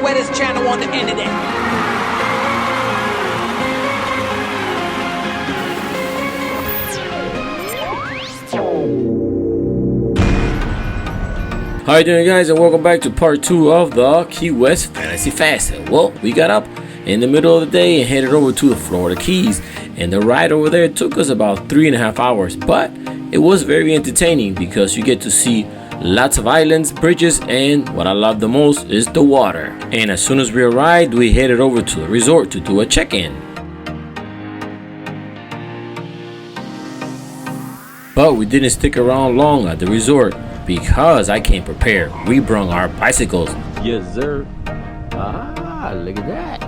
wettest channel on the internet. How you doing, guys, and welcome back to part 2 of the Key West Fantasy Fest. Well, we got up in the middle of the day and headed over to the Florida Keys, and the ride over there took us about 3.5 hours, but it was very entertaining because you get to see lots of islands, bridges, and what I love the most is the water. And as soon as we arrived, we headed over to the resort to do a check-in. But we didn't stick around long at the resort because I came prepared. We brung our bicycles. Yes, sir. Ah, look at that.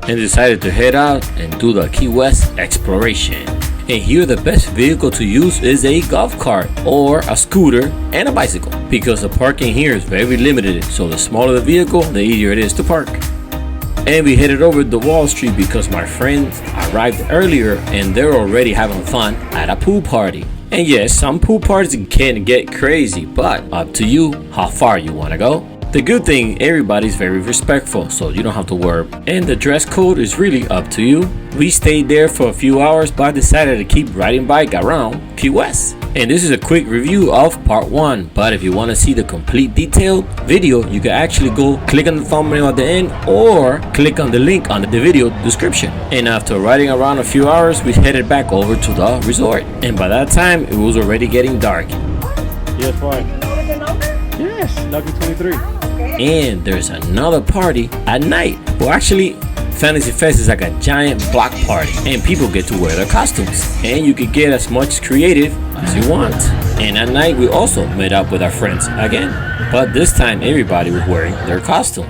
And decided to head out and do the Key West exploration. And here the best vehicle to use is a golf cart or a scooter and a bicycle, because the parking here is very limited, so the smaller the vehicle, the easier it is to park. And we headed over to Wall Street because my friends arrived earlier and they're already having fun at a pool party. And yes, some pool parties can get crazy, but up to you how far you want to go. The good thing, everybody's very respectful, so you don't have to worry. And the dress code is really up to you. We stayed there for a few hours, but I decided to keep riding bike around Key West. And this is a quick review of part 1, but if you want to see the complete detailed video, you can actually go click on the thumbnail at the end or click on the link on the video description. And after riding around a few hours, we headed back over to the resort. And by that time, it was already getting dark. Yes, why? You know the number? Yes, lucky 23. And there's another party at night. Well, actually, Fantasy Fest is like a giant block party, and people get to wear their costumes, and you can get as much creative as you want. And at night we also met up with our friends again, but this time everybody was wearing their costume.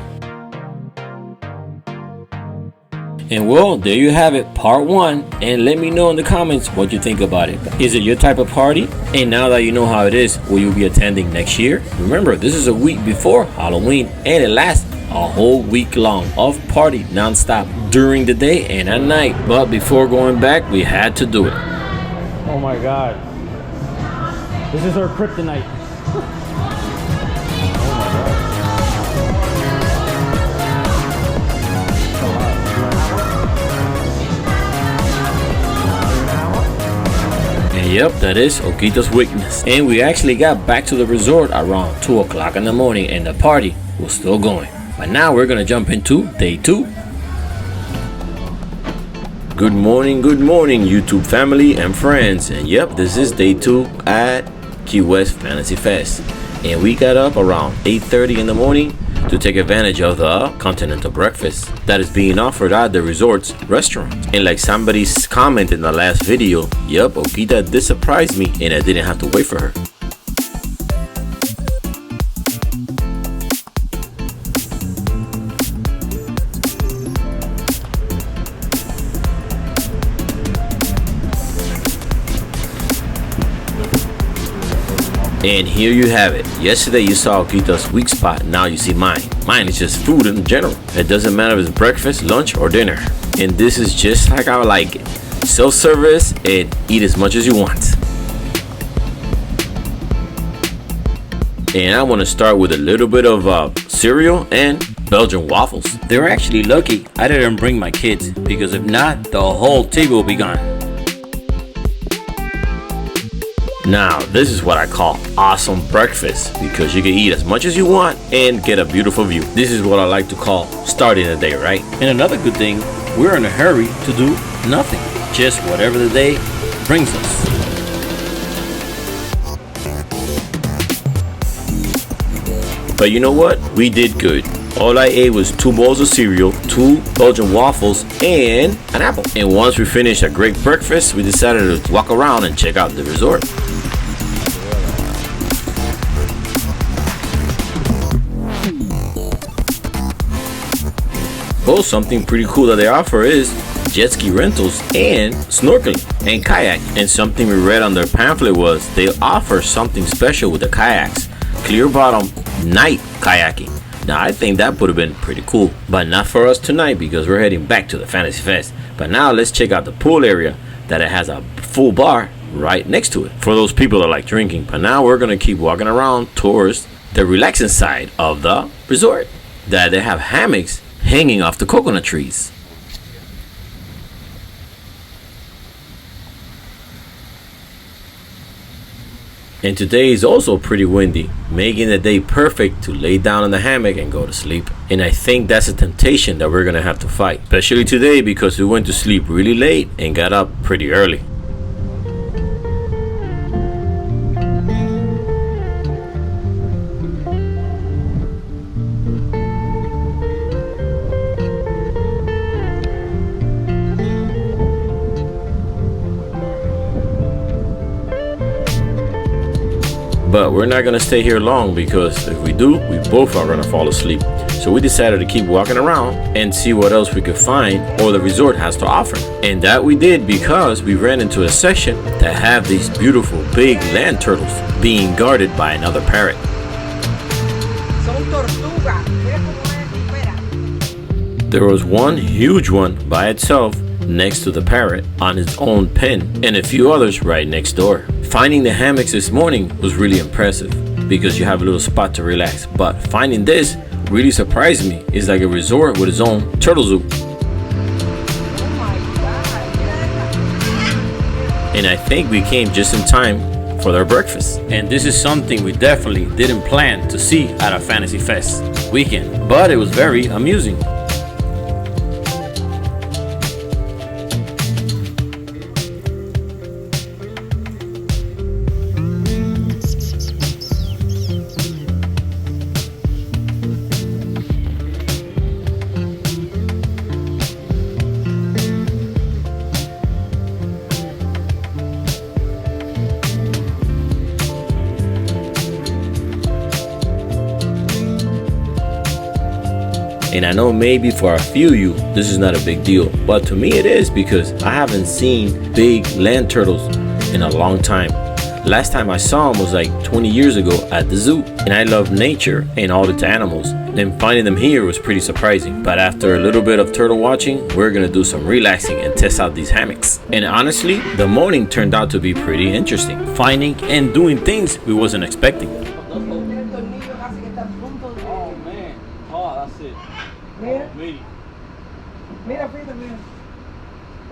And well, there you have it, part 1, and let me know in the comments what you think about it. Is it your type of party? And now that you know how it is, will you be attending next year? Remember, this is a week before Halloween, and it lasts a whole week long of party non-stop during the day and at night. But before going back, we had to do it. Oh my god. This is our kryptonite. Yep, that is Okita's weakness. And we actually got back to the resort around 2 o'clock in the morning and the party was still going. But now we're gonna jump into day 2. Good morning, YouTube family and friends. And yep, this is day 2 at Key West Fantasy Fest. And we got up around 8:30 in the morning to take advantage of the continental breakfast that is being offered at the resort's restaurant. And like somebody's comment in the last video, yep, Okita did surprise me and I didn't have to wait for her. And here you have it. Yesterday you saw Okita's weak spot, now you see mine. Mine is just food in general. It doesn't matter if it's breakfast, lunch, or dinner. And this is just like I like it. Self-service and eat as much as you want. And I want to start with a little bit of cereal and Belgian waffles. They're actually lucky I didn't bring my kids, because if not, the whole table will be gone. Now, this is what I call awesome breakfast, because you can eat as much as you want and get a beautiful view. This is what I like to call starting the day right. And another good thing, we're in a hurry to do nothing, just whatever the day brings us. But you know what? We did good. All I ate was 2 bowls of cereal, 2 Belgian waffles, and an apple. And once we finished a great breakfast, we decided to walk around and check out the resort. Oh, something pretty cool that they offer is jet ski rentals and snorkeling and kayak. And something we read on their pamphlet was they offer something special with the kayaks, clear bottom night kayaking. Now I think that would have been pretty cool, but not for us tonight because we're heading back to the Fantasy Fest. But now let's check out the pool area that it has a full bar right next to it for those people that like drinking. But now we're gonna keep walking around towards the relaxing side of the resort. that they have hammocks hanging off the coconut trees. And today is also pretty windy, making the day perfect to lay down in the hammock and go to sleep. And I think that's a temptation that we're gonna have to fight, especially today because we went to sleep really late and got up pretty early. But we're not gonna stay here long because if we do, we both are gonna fall asleep. So we decided to keep walking around and see what else we could find or the resort has to offer. And that we did because we ran into a section that have these beautiful big land turtles being guarded by another parrot. There was one huge one by itself next to the parrot on its own pen and a few others right next door. Finding the hammocks this morning was really impressive because you have a little spot to relax, but finding this really surprised me. It's like a resort with its own turtle zoo. And I think we came just in time for their breakfast. And this is something we definitely didn't plan to see at our Fantasy Fest weekend, but it was very amusing. And I know maybe for a few of you, this is not a big deal, but to me it is because I haven't seen big land turtles in a long time. Last time I saw them was like 20 years ago at the zoo, and I love nature and all its animals. And finding them here was pretty surprising. But after a little bit of turtle watching, we're gonna do some relaxing and test out these hammocks. And honestly, the morning turned out to be pretty interesting, finding and doing things we wasn't expecting. Mira, mira, Frida, mira.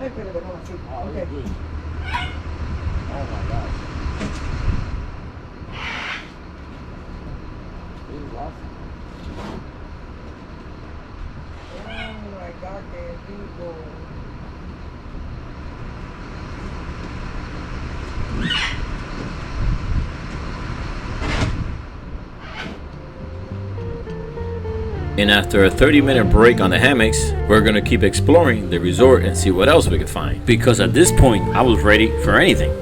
Espérate, no, así. Okay. Oh my God. This is awesome. Oh my God, qué rico. And after a 30-minute break on the hammocks, we're gonna keep exploring the resort and see what else we can find. Because at this point, I was ready for anything.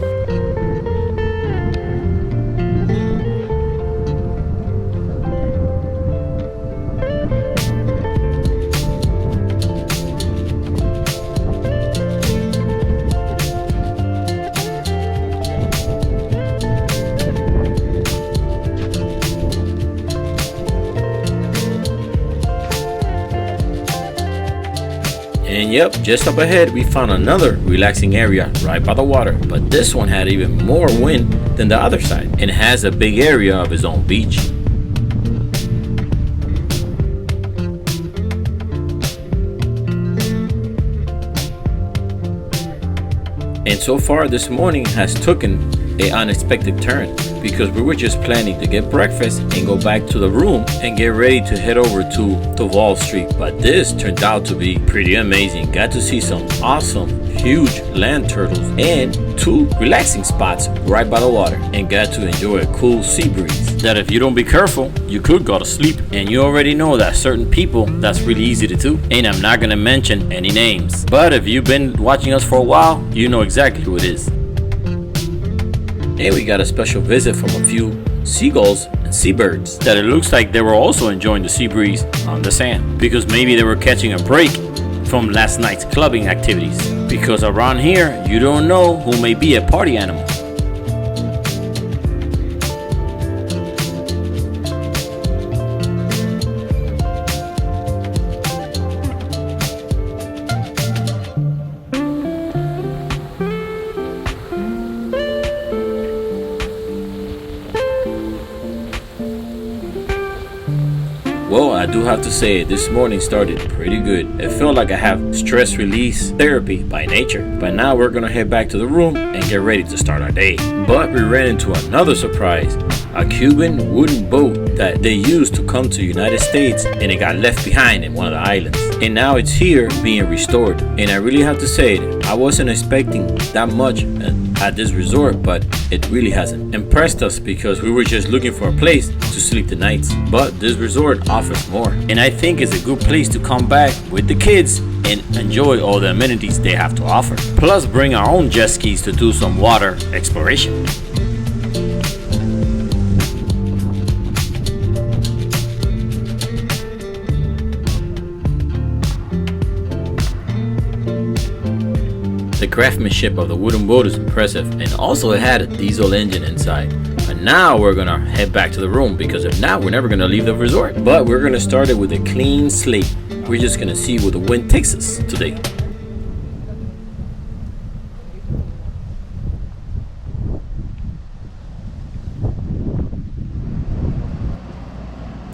And yep, just up ahead we found another relaxing area right by the water, but this one had even more wind than the other side and has a big area of its own beach. And so far this morning has taken an unexpected turn because we were just planning to get breakfast and go back to the room and get ready to head over to Wall Street. But this turned out to be pretty amazing. Got to see some awesome, huge land turtles and 2 relaxing spots right by the water and got to enjoy a cool sea breeze that if you don't be careful, you could go to sleep. And you already know that certain people, that's really easy to do. And I'm not gonna mention any names. But if you've been watching us for a while, you know exactly who it is. And we got a special visit from a few seagulls and seabirds that it looks like they were also enjoying the sea breeze on the sand because maybe they were catching a break from last night's clubbing activities, because around here you don't know who may be a party animal. Well, I do have to say this morning started pretty good. It felt like I have stress release therapy by nature. But now we're gonna head back to the room and get ready to start our day. But we ran into another surprise. A Cuban wooden boat that they used to come to United States, and it got left behind in one of the islands. And now it's here being restored. And I really have to say it, I wasn't expecting that much at this resort, but it really hasn't impressed us because we were just looking for a place to sleep the nights. But this resort offers more, and I think it's a good place to come back with the kids and enjoy all the amenities they have to offer. Plus bring our own jet skis to do some water exploration. The craftsmanship of the wooden boat is impressive, and also it had a diesel engine inside. And now we're gonna head back to the room because if not, we're never gonna leave the resort. But we're gonna start it with a clean slate. We're just gonna see where the wind takes us today.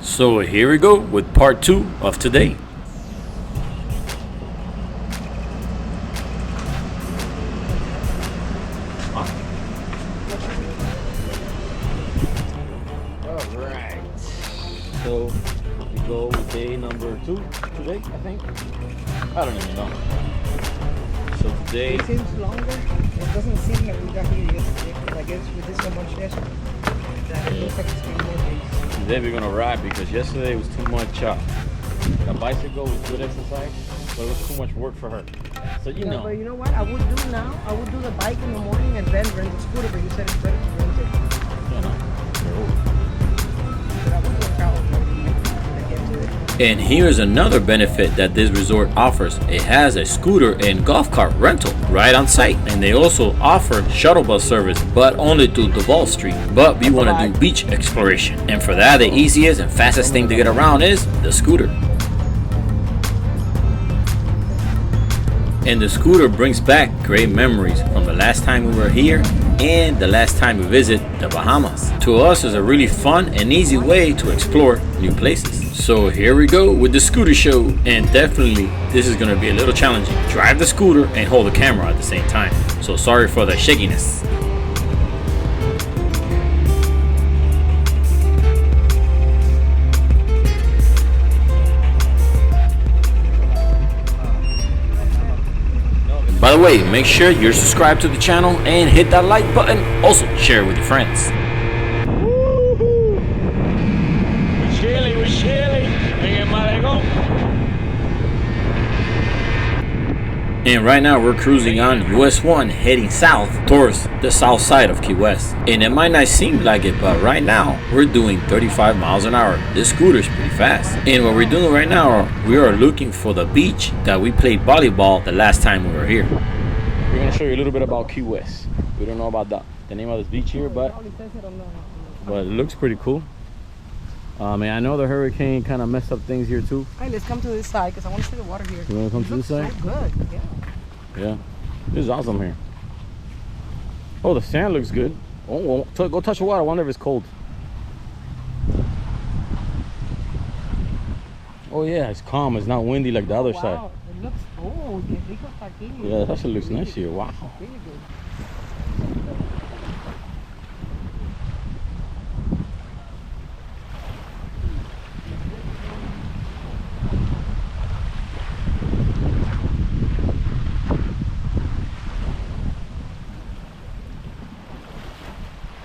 So here we go with part 2 of today. So we go with day number 2 today, I think. I don't even know. So today It seems longer. It doesn't seem like we got here yesterday. I guess we did so much yesterday that it looks like it's been more days. Today we're gonna ride because yesterday was too much. The bicycle was good exercise, but it was too much work for her. So you know. But you know what I would do now? I would do the bike in the morning and then rent the scooter, but you said it's better to rent it. You know, they're old. But I would work out when I get to it. And here's another benefit that this resort offers. It has a scooter and golf cart rental right on site. And they also offer shuttle bus service, but only to Duval Street. But we want to do beach exploration. And for that, the easiest and fastest thing to get around is the scooter. And the scooter brings back great memories from the last time we were here and the last time we visit the Bahamas. To us, it's a really fun and easy way to explore new places. So here we go with the scooter show, and definitely this is going to be a little challenging. Drive the scooter and hold the camera at the same time. So sorry for the shakiness. By the way, make sure you're subscribed to the channel and hit that like button. Also, share it with your friends. We're chilling. And right now we're cruising on US 1 heading south towards the south side of Key West. And it might not seem like it, but right now we're doing 35 miles an hour. This scooter is pretty fast. And what we're doing right now, we are looking for the beach that we played volleyball the last time we were here. We're gonna show you a little bit about Key West. We don't know about the name of this beach here, but it looks pretty cool. And I know the hurricane kind of messed up things here too. Alright, let's come to this side because I want to see the water here. You want to come to this side? So good, yeah. Yeah, this is awesome here. Oh, the sand looks good. Oh, go touch the water. I wonder if it's cold. Oh yeah, it's calm. It's not windy like the other side. Wow, it looks, oh, Yeah, that actually looks nice here. Wow. Really good.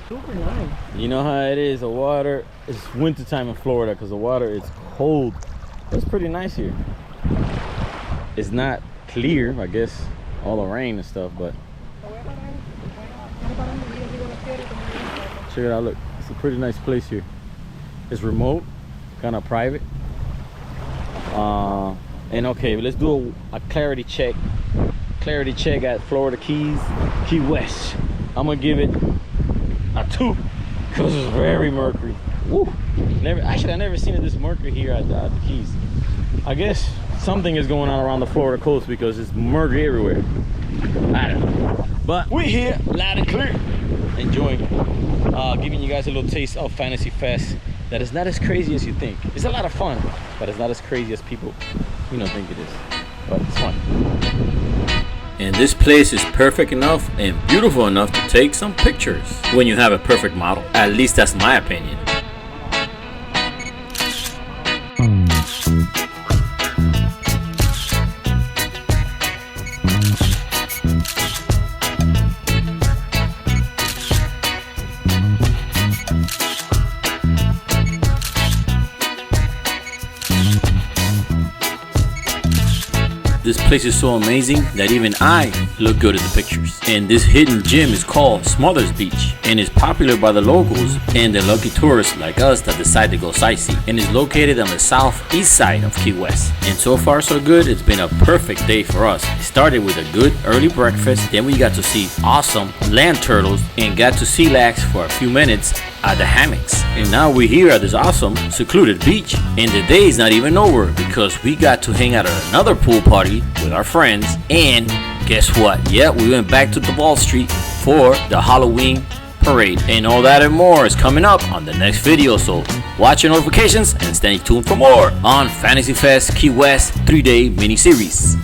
Super nice. You know how it is, the water, it's winter time in Florida because the water is cold. It's pretty nice here. It's not clear, I guess, all the rain and stuff, but check it out, look, it's a pretty nice place here. It's remote, kind of private. And okay, let's do a clarity check. Clarity check at Florida Keys, Key West. I'm gonna give it a 2 because it's very murky. Woo. Actually, I never seen it this murky here at the Keys. I guess something is going on around the Florida coast because it's murky everywhere. I don't know. But we're here, loud and clear, enjoying, giving you guys a little taste of Fantasy Fest that is not as crazy as you think. It's a lot of fun, but it's not as crazy as people, think it is. But it's fun. And this place is perfect enough and beautiful enough to take some pictures when you have a perfect model. At least that's my opinion. This place is so amazing that even I look good in the pictures. And this hidden gem is called Smothers Beach and is popular by the locals and the lucky tourists like us that decide to go sightsee, and is located on the southeast side of Key West. And so far so good, it's been a perfect day for us. It started with a good early breakfast, then we got to see awesome land turtles and got to sea lax for a few minutes at the hammocks. And now we're here at this awesome secluded beach, and the day is not even over because we got to hang out at another pool party with our friends. And guess what? Yeah, we went back to the Wall Street for the Halloween parade, and all that and more is coming up on the next video, so watch your notifications and stay tuned for more on Fantasy Fest Key West 3-day mini series.